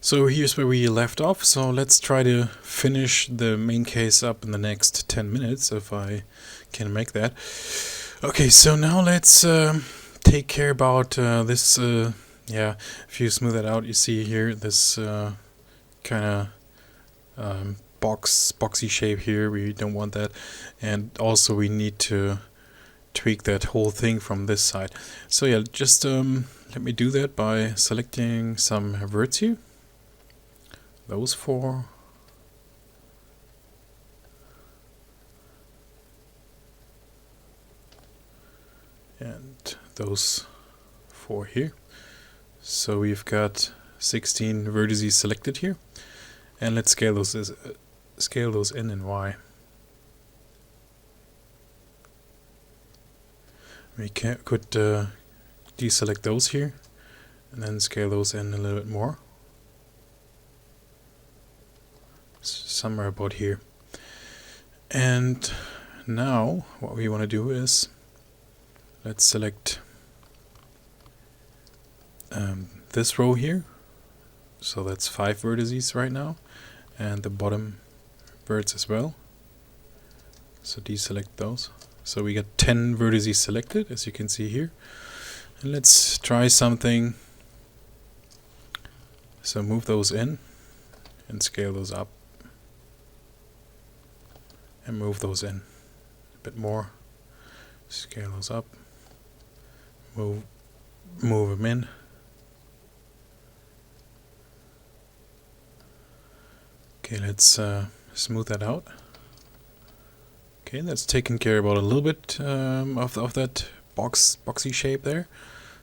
So here's where we left off, so let's try to finish the main case up in the next 10 minutes, if I can make that. Okay, so now let's take care about this, yeah, if you smooth that out, you see here this kind of boxy shape here, we don't want that, and also we need to tweak that whole thing from this side. So yeah, just let me do that by selecting some verts here. Those four. And those four here. So we've got 16 vertices selected here. And let's scale those in and Y. We could deselect those here and then scale those in a little bit more. Somewhere about here. And now what we want to do is let's select this row here. So that's 5 vertices right now, and the bottom verts as well. So deselect those. So we got 10 vertices selected, as you can see here. And let's try something. So move those in and scale those up. And move those in a bit more. Scale those up. Move them in. Okay, let's smooth that out. Okay, that's taken care about a little bit of that boxy shape there.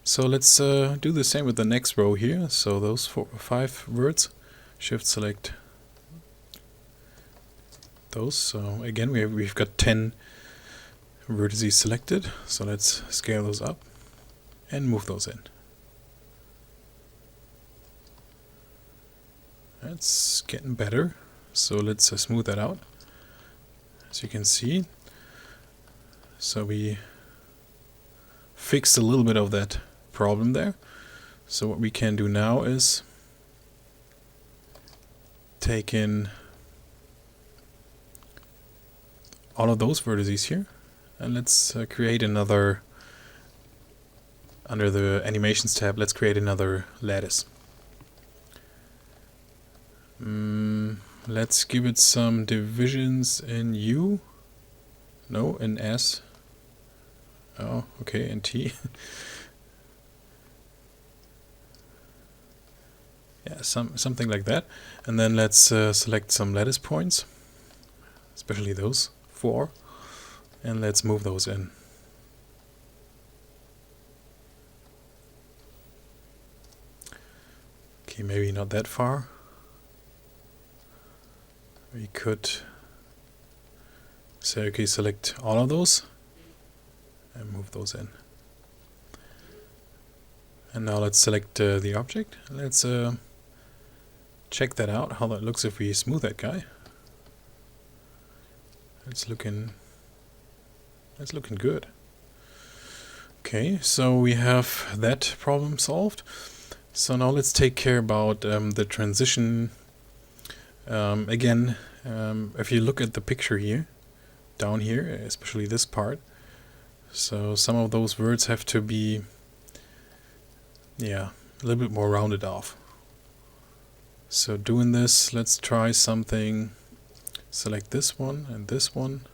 So let's do the same with the next row here. So those 5 verts. Shift select those. So again, we've got 10 vertices selected. So let's scale those up and move those in. That's getting better. So let's smooth that out. As you can see, so we fixed a little bit of that problem there. So what we can do now is take in all of those vertices here, and let's create another, under the animations tab, let's create another lattice. Let's give it some divisions in U. No, in S. Oh, okay, in T. Yeah, something like that. And then let's select some lattice points, especially those 4, and let's move those in. Okay, maybe not that far. We could say, okay, select all of those and move those in. And now let's select the object. Let's check that out, how that looks if we smooth that guy. It's looking good. Okay, so we have that problem solved. So now let's take care about the transition. Again, if you look at the picture here, down here, especially this part, so some of those words have to be, yeah, a little bit more rounded off. So doing this, let's try something. Select this one and this one.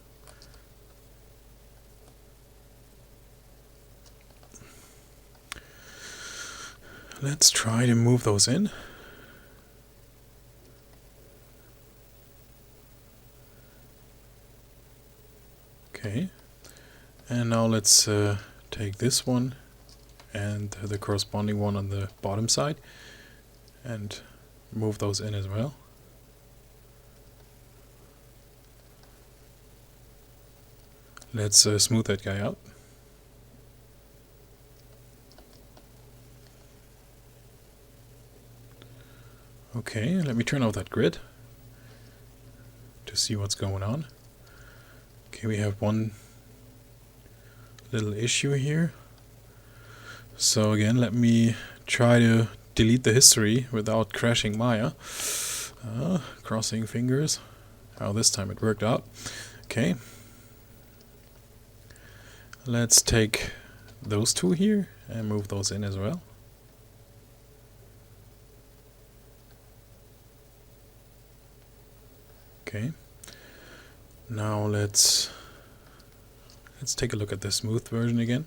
Let's try to move those in. Okay, and now let's take this one and the corresponding one on the bottom side and move those in as well. Let's smooth that guy out. Okay, let me turn off that grid to see what's going on. Okay, we have one little issue here. So again, let me try to delete the history without crashing Maya. Crossing fingers. Oh, this time it worked out. Okay. Let's take those two here and move those in as well. Okay. Now let's take a look at the smooth version again.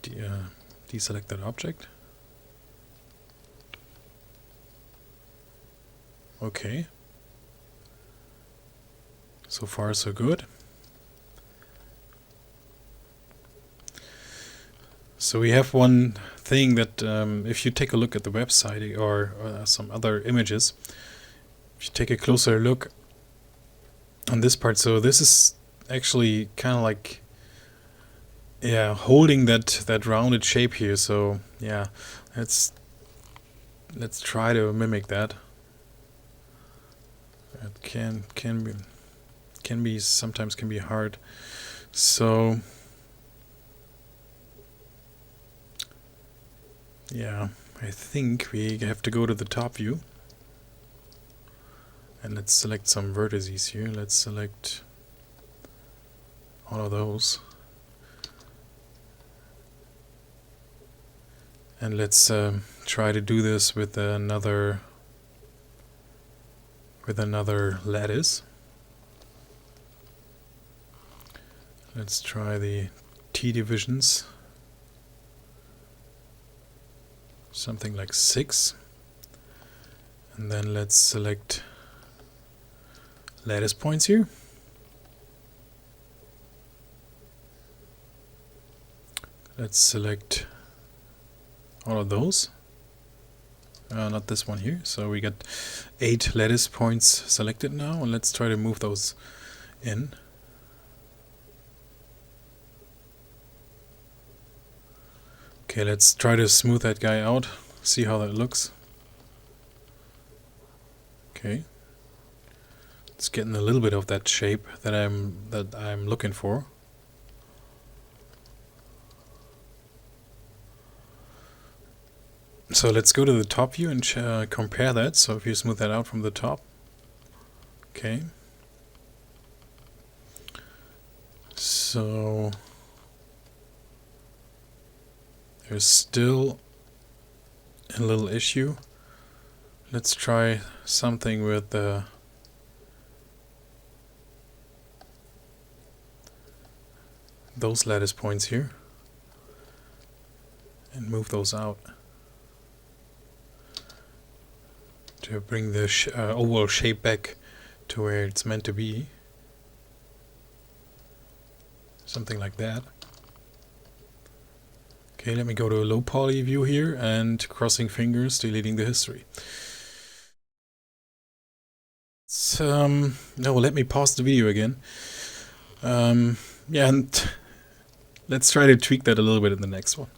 Deselect that object. Okay. So far so good. So we have one thing that if you take a look at the website or some other images, if you take a closer look on this part, so this is actually kind of like, yeah, holding that rounded shape here. So yeah, let's try to mimic that. It sometimes can be hard. So yeah, I think we have to go to the top view. And let's select some vertices here. Let's select all of those. And let's try to do this with another lattice. Let's try the T divisions. Something like 6. And then let's select lattice points here. Let's select all of those. Not this one here. So we got 8 lattice points selected now, and let's try to move those in. Okay, let's try to smooth that guy out. See how that looks. Okay. It's getting a little bit of that shape that I'm looking for. So let's go to the top view and compare that. So if you smooth that out from the top. Okay. So there's still a little issue. Let's try something with those lattice points here and move those out to bring the overall shape back to where it's meant to be. Something like that. Okay, let me go to a low poly view here and crossing fingers, deleting the history. No, let me pause the video again. Yeah, and let's try to tweak that a little bit in the next one.